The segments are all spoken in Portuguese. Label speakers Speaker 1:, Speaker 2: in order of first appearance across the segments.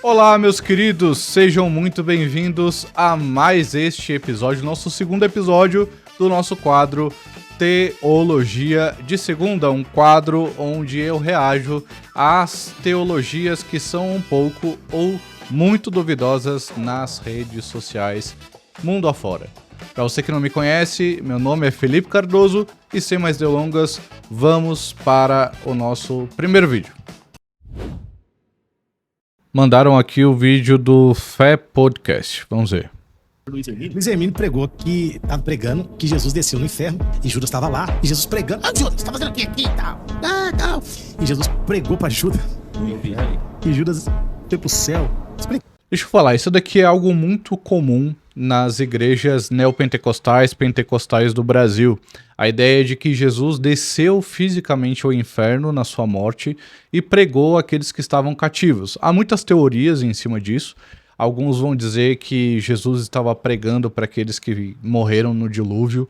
Speaker 1: Olá, meus queridos, sejam muito bem-vindos a mais este episódio, nosso segundo episódio do nosso quadro Teologia de Segunda, um quadro onde eu reajo às teologias que são um pouco ou muito duvidosas nas redes sociais mundo afora. Para você que não me conhece, meu nome é Felipe Cardoso e sem mais delongas, vamos para o nosso primeiro vídeo. Mandaram aqui o vídeo do Fé Podcast. Vamos ver.
Speaker 2: Luiz Hermínio pregou que estava pregando que Jesus desceu no inferno e Judas estava lá. E Jesus pregando: Judas, você tá fazendo aqui e tal. Tal. E Jesus pregou para Judas. E Judas foi pro céu.
Speaker 1: Deixa eu falar, isso daqui é algo muito comum nas igrejas neopentecostais, pentecostais do Brasil. A ideia de que Jesus desceu fisicamente ao inferno na sua morte e pregou àqueles que estavam cativos. Há muitas teorias em cima disso. Alguns vão dizer que Jesus estava pregando para aqueles que morreram no dilúvio.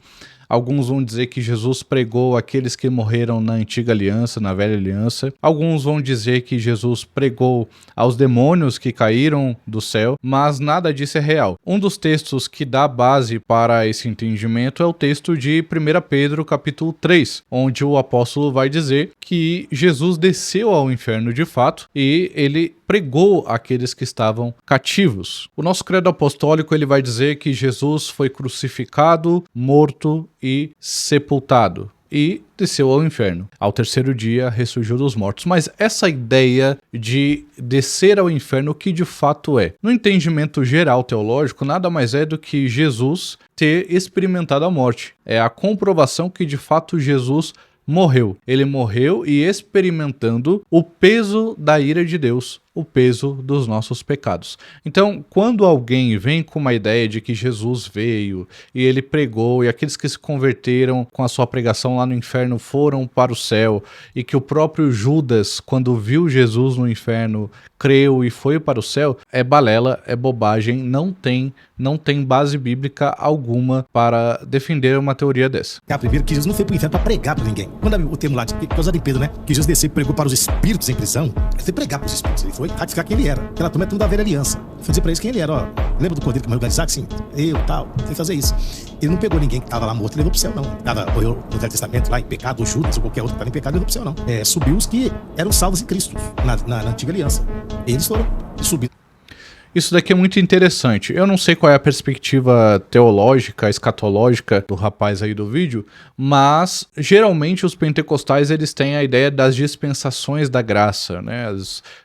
Speaker 1: Alguns vão dizer que Jesus pregou àqueles que morreram na antiga aliança, na velha aliança. Alguns vão dizer que Jesus pregou aos demônios que caíram do céu, mas nada disso é real. Um dos textos que dá base para esse entendimento é o texto de 1 Pedro capítulo 3, onde o apóstolo vai dizer que Jesus desceu ao inferno de fato e ele pregou àqueles que estavam cativos. O nosso credo apostólico ele vai dizer que Jesus foi crucificado, morto e sepultado e desceu ao inferno. Ao terceiro dia ressurgiu dos mortos. Mas essa ideia de descer ao inferno, o que de fato é? No entendimento geral teológico, nada mais é do que Jesus ter experimentado a morte. É a comprovação que de fato Jesus morreu. Ele morreu e experimentando o peso da ira de Deus, o peso dos nossos pecados. Então, quando alguém vem com uma ideia de que Jesus veio e ele pregou e aqueles que se converteram com a sua pregação lá no inferno foram para o céu e que o próprio Judas, quando viu Jesus no inferno, creu e foi para o céu, é balela, é bobagem, não tem base bíblica alguma para defender uma teoria dessa.
Speaker 2: Primeiro que Jesus não foi para o inferno para pregar para ninguém. Quando o termo lá, que é usado em Pedro, né? Que Jesus desceu e pregou para os espíritos em prisão, ele foi pregar para os espíritos, ele foi ratificar quem ele era. Aquela turma é tudo da velha aliança. Foi dizer para eles quem ele era, ó. Lembra do cordeiro que morreu de Isaac? Sim, eu, tal, tem que fazer isso. Ele não pegou ninguém que estava lá morto e levou para o céu, não. Morreu no Velho Testamento, lá em pecado, ou Judas, ou qualquer outro que estava em pecado, levou para o céu, não. Subiu os que eram salvos em Cristo, na antiga aliança. Eles foram subindo.
Speaker 1: Isso daqui é muito interessante. Eu não sei qual é a perspectiva teológica, escatológica do rapaz aí do vídeo, mas geralmente os pentecostais eles têm a ideia das dispensações da graça, né?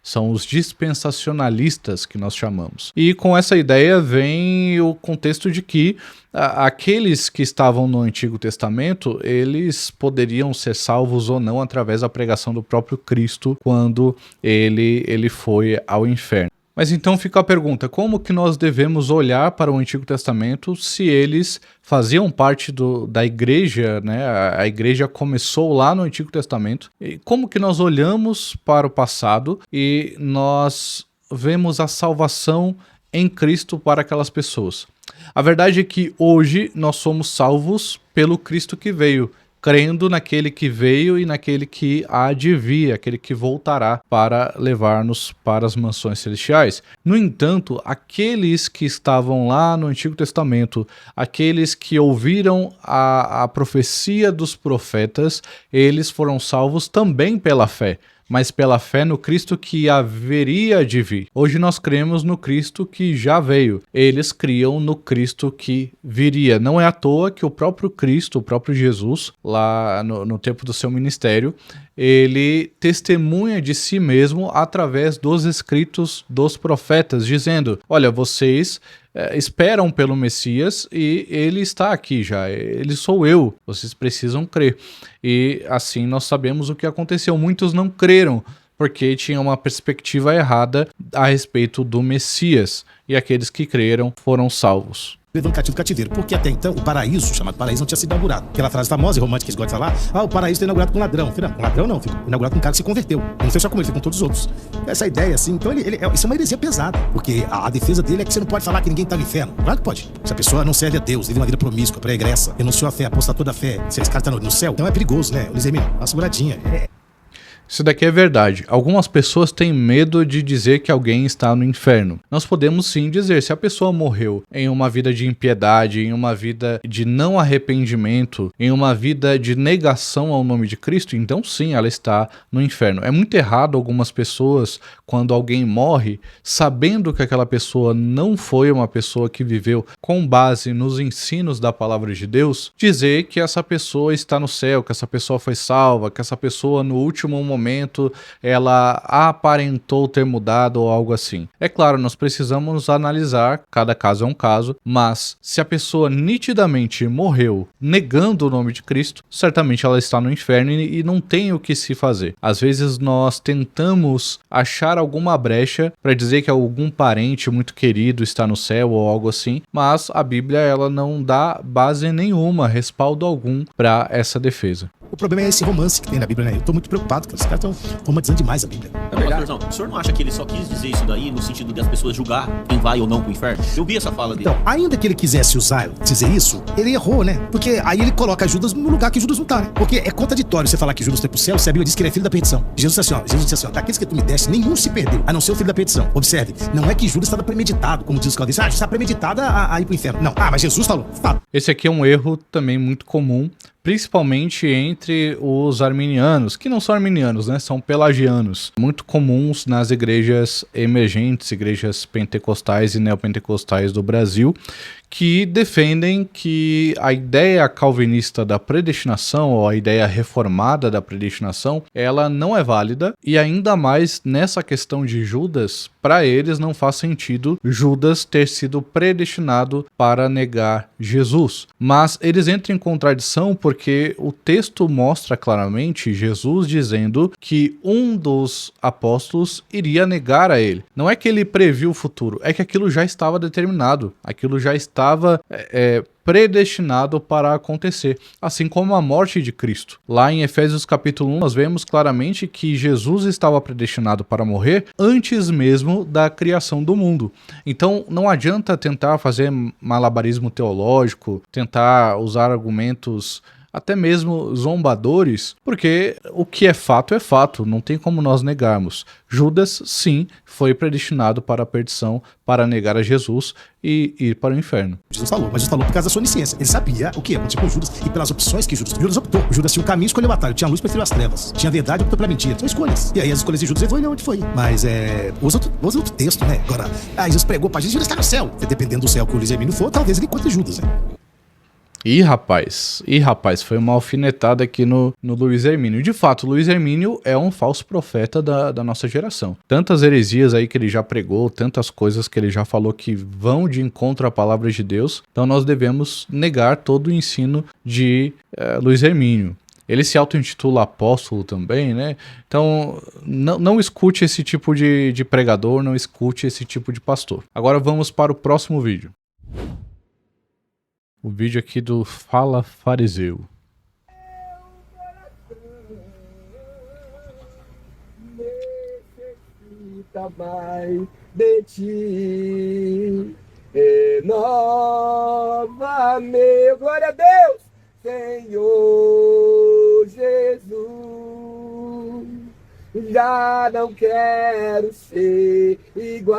Speaker 1: São os dispensacionalistas que nós chamamos. E com essa ideia vem o contexto de que aqueles que estavam no Antigo Testamento, eles poderiam ser salvos ou não através da pregação do próprio Cristo quando ele foi ao inferno. Mas então fica a pergunta, como que nós devemos olhar para o Antigo Testamento se eles faziam parte da igreja, né? A igreja começou lá no Antigo Testamento. E como que nós olhamos para o passado e nós vemos a salvação em Cristo para aquelas pessoas? A verdade é que hoje nós somos salvos pelo Cristo que veio, crendo naquele que veio e naquele que há de vir, aquele que voltará para levar-nos para as mansões celestiais. No entanto, aqueles que estavam lá no Antigo Testamento, aqueles que ouviram a profecia dos profetas, eles foram salvos também pela fé, mas pela fé no Cristo que haveria de vir. Hoje nós cremos no Cristo que já veio. Eles criam no Cristo que viria. Não é à toa que o próprio Cristo, o próprio Jesus, lá no tempo do seu ministério, ele testemunha de si mesmo através dos escritos dos profetas, dizendo, olha, vocês esperam pelo Messias e ele está aqui já, ele sou eu, vocês precisam crer. E assim nós sabemos o que aconteceu, muitos não creram, porque tinham uma perspectiva errada a respeito do Messias, e aqueles que creram foram salvos.
Speaker 2: Levando cativo do cativeiro, porque até então o paraíso, chamado paraíso, não tinha sido inaugurado. Aquela frase famosa e romântica que eles gostam de falar, o paraíso foi inaugurado com um ladrão. Falei, não, um ladrão não, foi inaugurado com um cara que se converteu. Ele não foi só com ele, foi com todos os outros. Essa ideia, assim, então isso é uma heresia pesada, porque a defesa dele é que você não pode falar que ninguém está no inferno. Claro que pode. Se a pessoa não serve a Deus, vive uma vida promíscua, pregressa, renunciou à fé, apostatou da fé, se esse cara está no céu, então é perigoso, né? Luiz Hermínio, uma seguradinha.
Speaker 1: Isso daqui é verdade. Algumas pessoas têm medo de dizer que alguém está no inferno. Nós podemos sim dizer, se a pessoa morreu em uma vida de impiedade, em uma vida de não arrependimento, em uma vida de negação ao nome de Cristo, então sim, ela está no inferno. É muito errado algumas pessoas, quando alguém morre, sabendo que aquela pessoa não foi uma pessoa que viveu com base nos ensinos da palavra de Deus, dizer que essa pessoa está no céu, que essa pessoa foi salva, que essa pessoa no último momento ela aparentou ter mudado ou algo assim. É claro, nós precisamos analisar, cada caso é um caso, mas se a pessoa nitidamente morreu negando o nome de Cristo, certamente ela está no inferno e não tem o que se fazer. Às vezes nós tentamos achar alguma brecha para dizer que algum parente muito querido está no céu ou algo assim, mas a Bíblia ela não dá base nenhuma, respaldo algum para essa defesa.
Speaker 2: O problema é esse romance que tem na Bíblia, né? Eu tô muito preocupado, cara. Os caras estão romantizando demais a Bíblia.
Speaker 3: É verdade. Não, o senhor não acha que ele só quis dizer isso daí no sentido de as pessoas julgar quem vai ou não pro inferno? Eu vi essa fala dele.
Speaker 2: Então, ainda que ele quisesse dizer isso, ele errou, né? Porque aí ele coloca Judas no lugar que Judas não tá, né? Porque é contraditório você falar que Judas foi pro céu, se a Bíblia diz que ele é filho da perdição. Jesus disse assim, ó, daqueles que tu me deste, nenhum se perdeu, a não ser o filho da perdição. Observe, não é que Judas estava premeditado, como diz os caldeus. Ah, está premeditada a ir pro inferno. Não, mas Jesus falou. Fala.
Speaker 1: Esse aqui é um erro também muito comum, principalmente entre os arminianos, que não são arminianos, né? São pelagianos, muito comuns nas igrejas emergentes, igrejas pentecostais e neopentecostais do Brasil, que defendem que a ideia calvinista da predestinação, ou a ideia reformada da predestinação, ela não é válida, e ainda mais nessa questão de Judas, para eles não faz sentido Judas ter sido predestinado para negar Jesus. Mas eles entram em contradição porque o texto mostra claramente Jesus dizendo que um dos apóstolos iria negar a ele. Não é que ele previu o futuro, é que aquilo já estava determinado, aquilo já estava predestinado para acontecer, assim como a morte de Cristo. Lá em Efésios capítulo 1, nós vemos claramente que Jesus estava predestinado para morrer antes mesmo da criação do mundo. Então não adianta tentar fazer malabarismo teológico, tentar usar argumentos até mesmo zombadores, porque o que é fato, não tem como nós negarmos. Judas, sim, foi predestinado para a perdição, para negar a Jesus e ir para o inferno.
Speaker 2: Jesus falou, mas Jesus falou por causa da sua onisciência. Ele sabia o que ia acontecer com Judas e pelas opções que Judas optou. Judas tinha um caminho, escolheu o atalho. Tinha a luz, preferiu as trevas. Tinha a verdade, optou pela mentira. São escolhas. E aí as escolhas de Judas levou ele onde foi. Mas usa outro texto, né? Agora, Jesus pregou pra gente, Judas está no céu. Dependendo do céu que o Luiz Hermínio for, talvez ele encontre Judas, né?
Speaker 1: Ih, rapaz, foi uma alfinetada aqui no Luiz Hermínio. De fato, o Luiz Hermínio é um falso profeta da nossa geração. Tantas heresias aí que ele já pregou, tantas coisas que ele já falou que vão de encontro à palavra de Deus. Então nós devemos negar todo o ensino de Luiz Hermínio. Ele se auto-intitula apóstolo também, né? Então, não escute esse tipo de pregador, não escute esse tipo de pastor. Agora vamos para o próximo vídeo. O vídeo aqui do Fala Fariseu.
Speaker 4: Necessita mais de ti, renova-me, glória a Deus, Senhor Jesus, já não quero ser igual.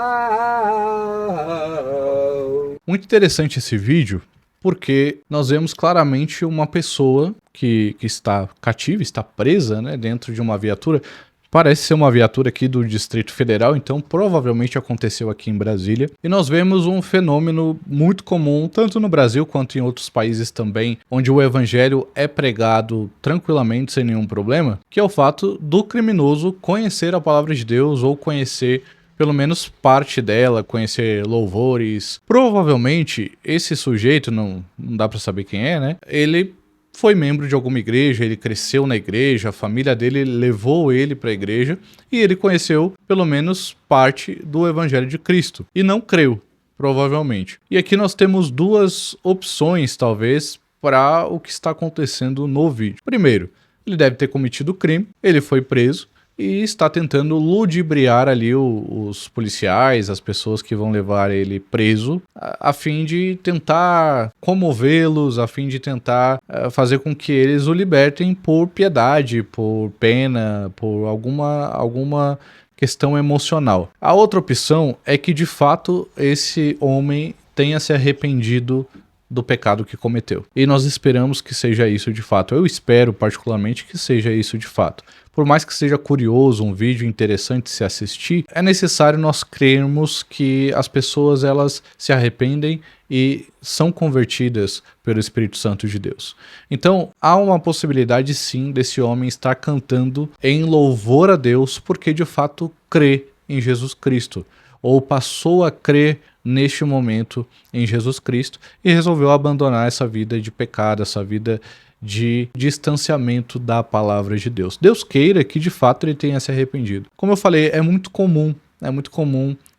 Speaker 1: Muito interessante esse vídeo, porque nós vemos claramente uma pessoa que está cativa, está presa, né, dentro de uma viatura. Parece ser uma viatura aqui do Distrito Federal, então provavelmente aconteceu aqui em Brasília. E nós vemos um fenômeno muito comum, tanto no Brasil quanto em outros países também, onde o evangelho é pregado tranquilamente, sem nenhum problema, que é o fato do criminoso conhecer a palavra de Deus ou conhecer pelo menos parte dela, conhecer louvores. Provavelmente esse sujeito, não dá pra saber quem é, né? Ele foi membro de alguma igreja, ele cresceu na igreja, a família dele levou ele para a igreja e ele conheceu pelo menos parte do evangelho de Cristo e não creu, provavelmente. E aqui nós temos duas opções, talvez, para o que está acontecendo no vídeo. Primeiro, ele deve ter cometido crime, ele foi preso, e está tentando ludibriar ali os policiais, as pessoas que vão levar ele preso, a fim de tentar comovê-los, a fim de tentar fazer com que eles o libertem por piedade, por pena, por alguma questão emocional. A outra opção é que de fato esse homem tenha se arrependido do pecado que cometeu. E nós esperamos que seja isso de fato. Eu espero particularmente que seja isso de fato. Por mais que seja curioso, um vídeo interessante se assistir, é necessário nós crermos que as pessoas elas se arrependem e são convertidas pelo Espírito Santo de Deus. Então, há uma possibilidade sim desse homem estar cantando em louvor a Deus porque de fato crê em Jesus Cristo, ou passou a crer neste momento em Jesus Cristo e resolveu abandonar essa vida de pecado, essa vida de distanciamento da palavra de Deus. Deus queira que de fato ele tenha se arrependido. Como eu falei, é muito comum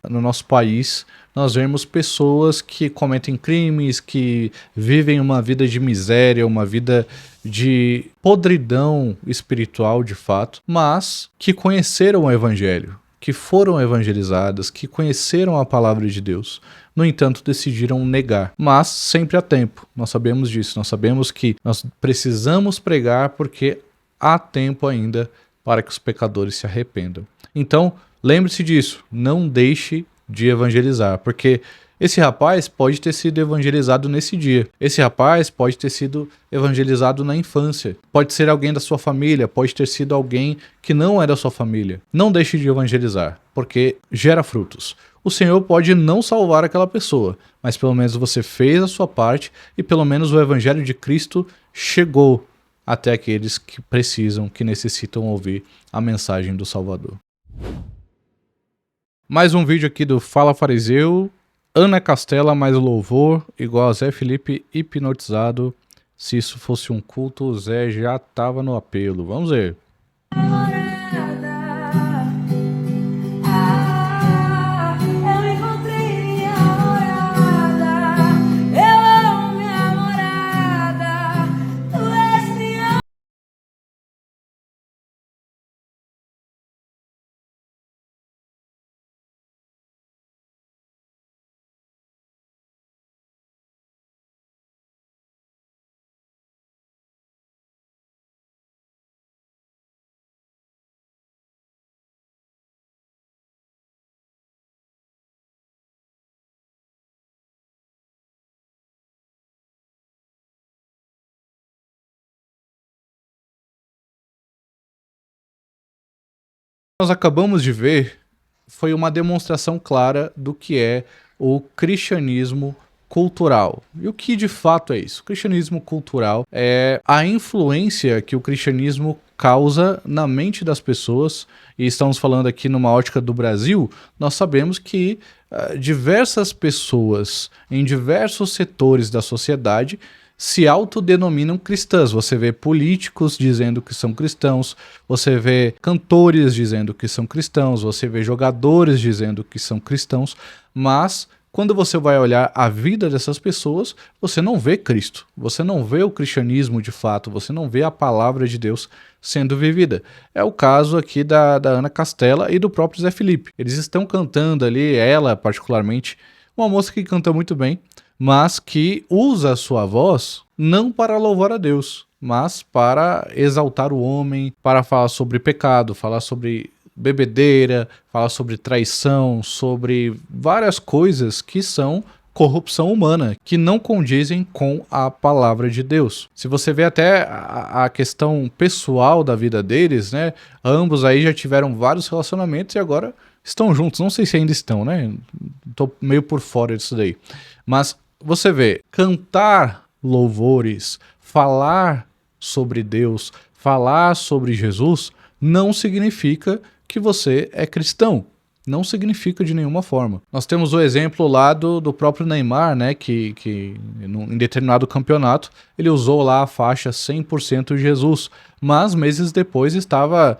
Speaker 1: no nosso país nós vemos pessoas que cometem crimes, que vivem uma vida de miséria, uma vida de podridão espiritual de fato, mas que conheceram o Evangelho, que foram evangelizadas, que conheceram a palavra de Deus. No entanto, decidiram negar. Mas sempre há tempo. Nós sabemos disso. Nós sabemos que nós precisamos pregar porque há tempo ainda para que os pecadores se arrependam. Então, lembre-se disso. Não deixe de evangelizar, porque esse rapaz pode ter sido evangelizado nesse dia. Esse rapaz pode ter sido evangelizado na infância. Pode ser alguém da sua família, pode ter sido alguém que não é da sua família. Não deixe de evangelizar, porque gera frutos. O Senhor pode não salvar aquela pessoa, mas pelo menos você fez a sua parte e pelo menos o evangelho de Cristo chegou até aqueles que precisam, que necessitam ouvir a mensagem do Salvador. Mais um vídeo aqui do Fala Fariseu. Ana Castela mais louvor, igual a Zé Felipe hipnotizado. Se isso fosse um culto, o Zé já tava no apelo. Vamos ver. Nós acabamos de ver foi uma demonstração clara do que é o cristianismo cultural. E o que de fato é isso? O cristianismo cultural é a influência que o cristianismo causa na mente das pessoas, e estamos falando aqui numa ótica do Brasil. Nós sabemos que diversas pessoas em diversos setores da sociedade se autodenominam cristãs. Você vê políticos dizendo que são cristãos, você vê cantores dizendo que são cristãos, você vê jogadores dizendo que são cristãos, mas quando você vai olhar a vida dessas pessoas, você não vê Cristo, você não vê o cristianismo de fato, você não vê a palavra de Deus sendo vivida. É o caso aqui da Ana Castela e do próprio Zé Felipe. Eles estão cantando ali, ela particularmente, uma moça que canta muito bem, mas que usa a sua voz não para louvar a Deus, mas para exaltar o homem, para falar sobre pecado, falar sobre bebedeira, falar sobre traição, sobre várias coisas que são corrupção humana, que não condizem com a palavra de Deus. Se você vê até a questão pessoal da vida deles, né? Ambos aí já tiveram vários relacionamentos e agora estão juntos. Não sei se ainda estão, né? Tô meio por fora disso daí. Mas você vê, cantar louvores, falar sobre Deus, falar sobre Jesus, não significa que você é cristão. Não significa de nenhuma forma. Nós temos o exemplo lá do próprio Neymar, né, que em determinado campeonato ele usou lá a faixa 100% Jesus, mas meses depois estava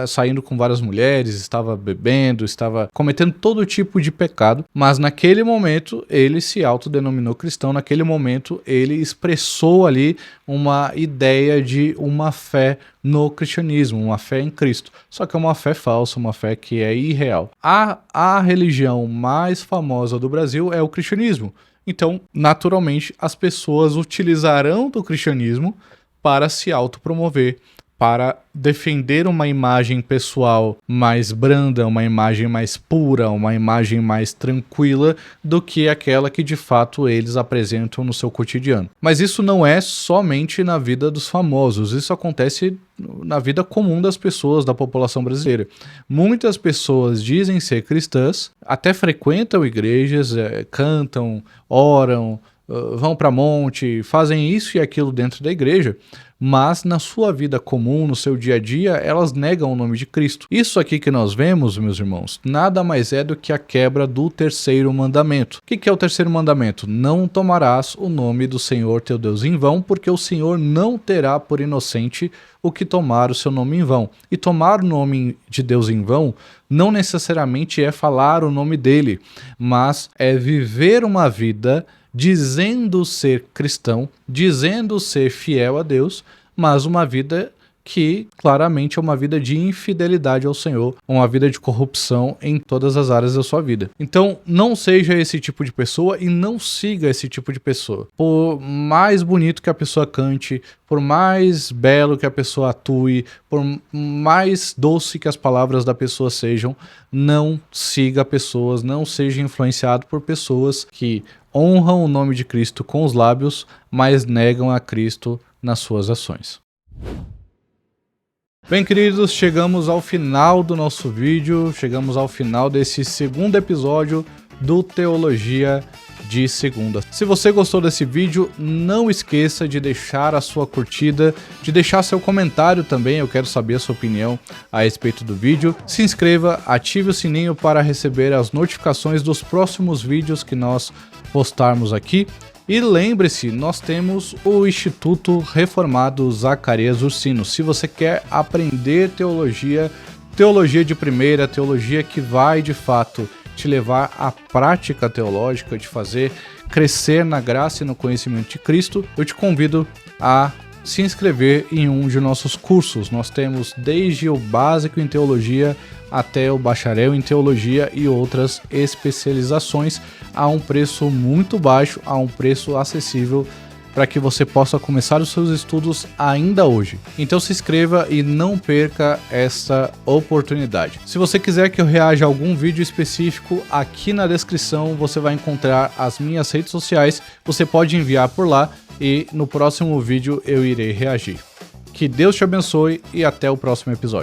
Speaker 1: saindo com várias mulheres, estava bebendo, estava cometendo todo tipo de pecado, mas naquele momento ele se autodenominou cristão, naquele momento ele expressou ali uma ideia de uma fé no cristianismo, uma fé em Cristo, só que é uma fé falsa, uma fé que é irreal. A religião mais famosa do Brasil é o cristianismo, então naturalmente as pessoas utilizarão do cristianismo para se autopromover, para defender uma imagem pessoal mais branda, uma imagem mais pura, uma imagem mais tranquila do que aquela que de fato eles apresentam no seu cotidiano. Mas isso não é somente na vida dos famosos, isso acontece na vida comum das pessoas, da população brasileira. Muitas pessoas dizem ser cristãs, até frequentam igrejas, cantam, oram, vão para monte, fazem isso e aquilo dentro da igreja, mas na sua vida comum, no seu dia a dia, elas negam o nome de Cristo. Isso aqui que nós vemos, meus irmãos, nada mais é do que a quebra do terceiro mandamento. O que é o terceiro mandamento? Não tomarás o nome do Senhor teu Deus em vão, porque o Senhor não terá por inocente o que tomar o seu nome em vão. E tomar o nome de Deus em vão não necessariamente é falar o nome dele, mas é viver uma vida dizendo ser cristão, dizendo ser fiel a Deus, mas uma vida que claramente é uma vida de infidelidade ao Senhor, uma vida de corrupção em todas as áreas da sua vida. Então, não seja esse tipo de pessoa e não siga esse tipo de pessoa. Por mais bonito que a pessoa cante, por mais belo que a pessoa atue, por mais doce que as palavras da pessoa sejam, não siga pessoas, não seja influenciado por pessoas que honram o nome de Cristo com os lábios, mas negam a Cristo nas suas ações. Bem, queridos, chegamos ao final do nosso vídeo, chegamos ao final desse segundo episódio do Teologia de Segunda. Se você gostou desse vídeo, não esqueça de deixar a sua curtida, de deixar seu comentário também, eu quero saber a sua opinião a respeito do vídeo. Se inscreva, ative o sininho para receber as notificações dos próximos vídeos que nós postarmos aqui. E lembre-se, nós temos o Instituto Reformado Zacarias Ursino. Se você quer aprender teologia, teologia de primeira, teologia que vai de fato te levar à prática teológica, de fazer crescer na graça e no conhecimento de Cristo, eu te convido a se inscrever em um de nossos cursos. Nós temos desde o básico em teologia até o bacharel em teologia e outras especializações a um preço muito baixo, a um preço acessível, para que você possa começar os seus estudos ainda hoje. Então se inscreva e não perca essa oportunidade. Se você quiser que eu reaja a algum vídeo específico, aqui na descrição você vai encontrar as minhas redes sociais, você pode enviar por lá e no próximo vídeo eu irei reagir. Que Deus te abençoe e até o próximo episódio.